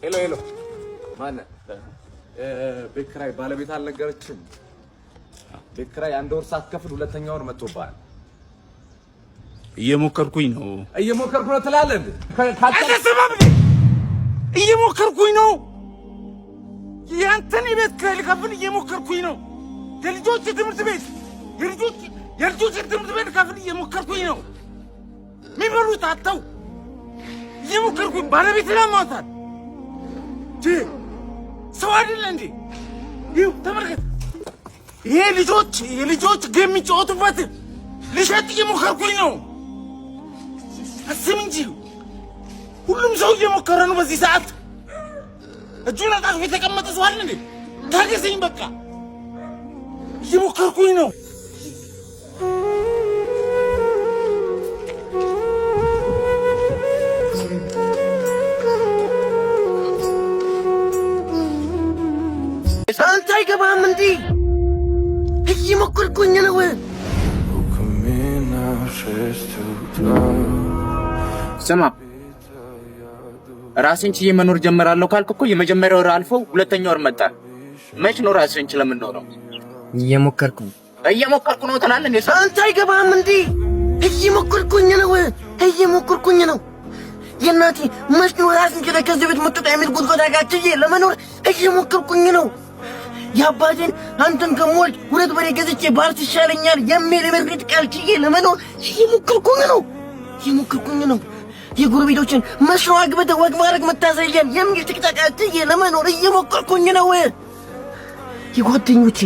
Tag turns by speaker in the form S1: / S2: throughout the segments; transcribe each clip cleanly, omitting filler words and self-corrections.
S1: ሄሎ ማን ቤት ኪራይ ባለቤት አልነገረችም? ቤት ኪራይ አንድ ወር ሳትከፍል ሁለተኛ ወር መጥቶብሃል።
S2: እየሞከርኩኝ ነው
S1: ትላለህ እንዴ?
S2: እየሞከርኩኝ ነው። ያንተን ቤት ኪራይ ልከፍል እየሞከርኩኝ ነው። የልጆች ትምህርት ቤት ልከፍል እየሞከርኩኝ ነው። የሚበሉት አጥተው እየሞከርኩኝ ባለቤት ለማውጣት ሰው አይደለ እንዴ? ይኸው ተመልከት። ይሄ የልጆች ጌም የሚጫወቱበት ልሸጥ እየሞከርኩኝ ነው። አስብ እንጂ ሁሉም ሰው እየሞከረ ነው በዚህ ሰዓት። እጁን አጣጥፎ የተቀመጠ ሰው አለ እንዴ? ታገሰኝ በቃ። እየሞከርኩኝ ነው።
S3: አንተ አይገባም እንዴ? እየሞከርኩኝ ነው።
S4: ስማ ራስን ችዬ መኖር ጀመራለሁ ካልክ እኮ የመጀመሪያው ወር አልፎ ሁለተኛው ወር መጣ። መች ነው ራስን ችለህ የምትኖረው?
S3: እየሞከርኩ
S4: ነው ትላለህ እንዴ?
S3: አንተ አይገባም እንዴ? እየሞከርኩኝ ነው። የእናቴ መች ነው ራስን ችለህ ከዚህ ቤት መጥቶ የሚል ጉድጓድ አጋጭዬ ለመኖር እየሞከርኩኝ ነው። የአባቴን አንተን ከሞልድ ሁለት በሬ ገዝቼ ባርት ይሻለኛል የሚል የምርግጥ ቃል ችዬ ለመኖር እየሞከርኩኝ ነው። የጎረቤቶችን መስሎ አግብተህ ወግ ማድረግ መታዘያን የሚል ትቅጣቃ ችዬ ለመኖር እየሞከርኩኝ ነው። የጓደኞቼ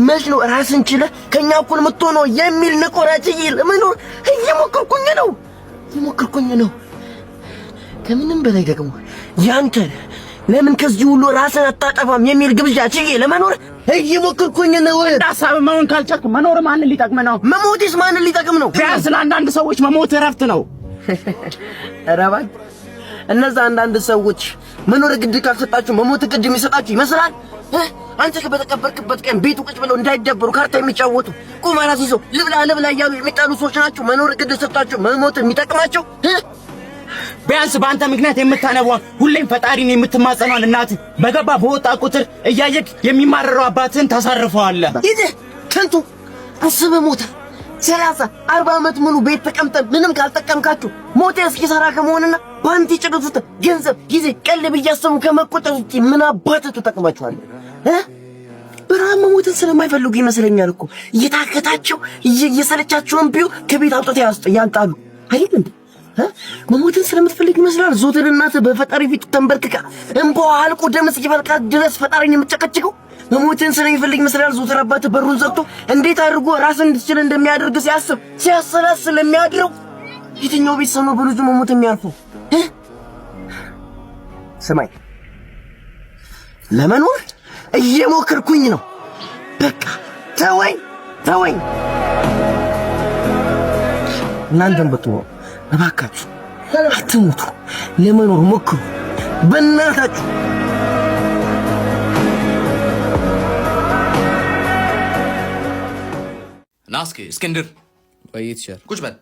S3: መች ነው ራስን ችለህ ከኛ እኩል የምትሆነው የሚል ነቆራ ችዬ ለመኖር እየሞከርኩኝ ነው። ከምንም በላይ ደግሞ ያንተ ለምን ከዚህ ሁሉ ራስን አታጠፋም የሚል ግብዣ ችዬ ለመኖር እየሞከርኩኝ ነው።
S4: ሐሳብ መሆን ካልቻልክ መኖር ማንን ሊጠቅም ነው?
S3: መሞትስ ማንን ሊጠቅም ነው?
S4: ቢያንስ ለአንዳንድ ሰዎች መሞት እረፍት ነው።
S3: ኧረ እባክህ እነዛ አንዳንድ ሰዎች መኖር ግድ ካልሰጣችሁ መሞት ግድ የሚሰጣችሁ ይመስላል? አንተ በተቀበርክበት ቀን ቤቱ ቁጭ ብለው እንዳይደበሩ ካርታ የሚጫወቱ ቁማር ይዘው ልብላ እያሉ የሚጣሉ ሰዎች ናቸው መኖር ግድ ሰጣችሁ መሞት የሚጠቅማቸው?
S4: ቢያንስ በአንተ ምክንያት የምታነቧ ሁሌም ፈጣሪን የምትማጸኗን እናት በገባ በወጣ ቁጥር እያየክ የሚማረረው አባትን ታሳርፈዋለህ።
S3: ይሄ ከንቱ አስበህ ሞተ 30-40 ዓመት ሙሉ ቤት ተቀምጠን ምንም ካልጠቀምካችሁ ሞቴ እስኪሰራ ከመሆንና ባንቲ ጭዱት ገንዘብ ጊዜ ቀልብ እያሰቡ ከመቆጠር ውጪ ምን አባትህ ተጠቅማችኋለህ? በረሃብ መሞትን ስለማይፈልጉ ይመስለኛል እኮ እየታከታቸው እየሰለቻቸውን ቢው ከቤት አውጥተው ያንጣሉ አይደል? መሞትን ስለምትፈልግ ይመስላል ዞትር እናትህ በፈጣሪ ፊት ተንበርክካ እንባዋ አልቆ ደም እስኪፈልቃት ድረስ ፈጣሪን የምትጨቀጭቀው። መሞትን ስለሚፈልግ ይመስላል ዞትር አባትህ በሩን ዘግቶ እንዴት አድርጎ ራስን እንድትችል እንደሚያደርግ ሲያሰላስል የሚያድረው። የትኛው ቤተሰብ ነው በልጁ መሞት የሚያልፈው? ስማኝ ለመኖር እየሞከርኩኝ ነው። በቃ ተወኝ። እናንተም ብትሆኑ እባካችሁ አትሙቱ፣ ለመኖር ሞክሩ በእናታችሁ።
S5: ናስኪ እስክንድር
S6: ወይትሻል
S5: ቁጭ በል።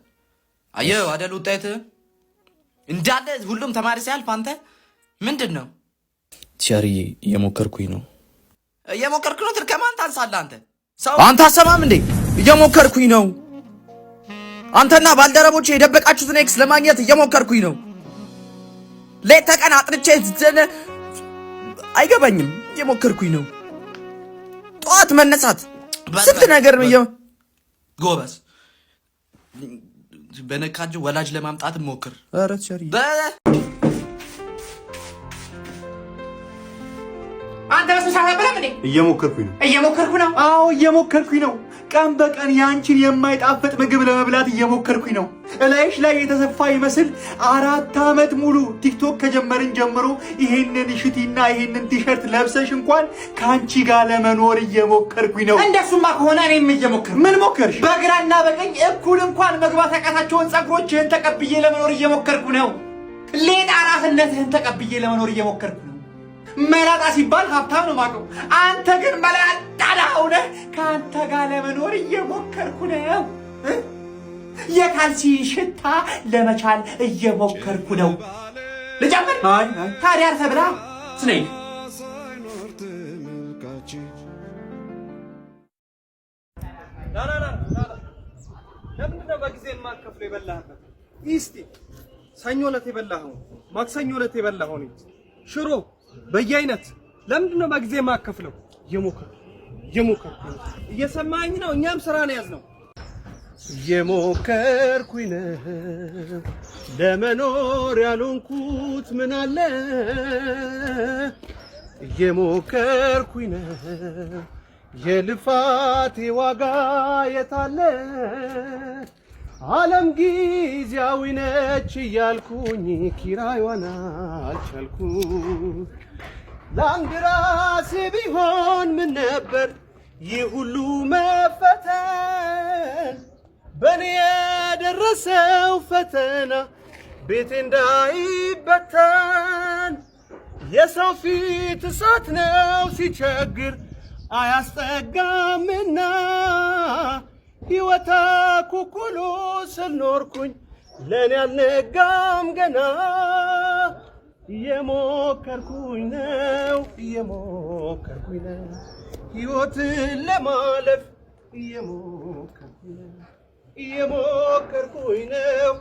S5: አየው አይደል ውጤትህ እንዳለ ሁሉም ተማሪ ሲያልፍ አንተ ምንድን ነው?
S6: ቲያርዬ እየሞከርኩኝ ነው።
S5: ከማን ታንሳለህ አንተ?
S6: አንተ አሰማም እንዴ? እየሞከርኩኝ ነው። አንተና ባልደረቦቼ የደበቃችሁትን ኤክስ ለማግኘት እየሞከርኩኝ ነው። ሌት ተቀን አጥንቼ አይገባኝም። እየሞከርኩኝ ነው። ጠዋት መነሳት ስንት ነገር ነው።
S5: ጎበዝ በነካጅ ወላጅ ለማምጣት ሞክር።
S6: ኧረ ቲያርዬ
S4: አንተ በስንት ነበር እንዴ?
S7: እየሞከርኩ ነው። አዎ እየሞከርኩኝ ነው። ቀን በቀን ያንቺን የማይጣፍጥ ምግብ ለመብላት እየሞከርኩኝ ነው። እላይሽ ላይ የተሰፋ ይመስል 4 ዓመት ሙሉ ቲክቶክ ከጀመርን ጀምሮ ይሄንን ሽቲና ይሄንን ቲሸርት ለብሰሽ እንኳን ካንቺ ጋር ለመኖር እየሞከርኩኝ ነው።
S4: እንደሱማ ከሆነ እኔም እየሞከርኩ።
S7: ምን ሞከርሽ?
S4: በግራና በቀኝ እኩል እንኳን መግባት ያቃታቸውን ጸጉሮችህን ተቀብዬ ለመኖር እየሞከርኩ ነው። ሌጣ ራስነትህን ተቀብዬ ለመኖር እየሞከርኩ ነው። መላጣ ሲባል ሀብታም ነው ማቀው። አንተ ግን መላጣ ነህ። ከአንተ ጋር ለመኖር እየሞከርኩ ነው። የካልሲ ሽታ ለመቻል እየሞከርኩ ነው። ልጀምር? ታዲያ አርፈህ ብላ። ስኔክ
S8: ለምንድነው በጊዜ የማከፍለው? የበላህበት እስቲ ሰኞ ዕለት የበላኸው ማክሰኞ ዕለት የበላኸው ሽሮ በየአይነት ለምንድነው በጊዜ የማከፍለው? የሞከርኩ እየሰማኸኝ ነው? እኛም ስራ ነው ያዝነው። የሞከርኩኝ ነው ለመኖር ያልሆንኩት ምን አለ የሞከርኩኝ ነው የልፋቴ ዋጋ የታለ ዓለም ጊዜያዊ ነች እያልኩኝ ኪራይዋን አልቻልኩኝ ለአንድ ራሴ ቢሆን ምን ነበር ይህ ሁሉ መፈተን በእኔ የደረሰው ፈተና ቤቴ እንዳይበተን የሰው ፊት እሳት ነው ሲቸግር አያስጠጋምና ሕይወት ኩኩሉ ስልኖርኩኝ ለእኔ አልነጋም ገና የሞከርኩኝ ነው ሕይወትን ለማለፍ የሞከርኩኝ ነው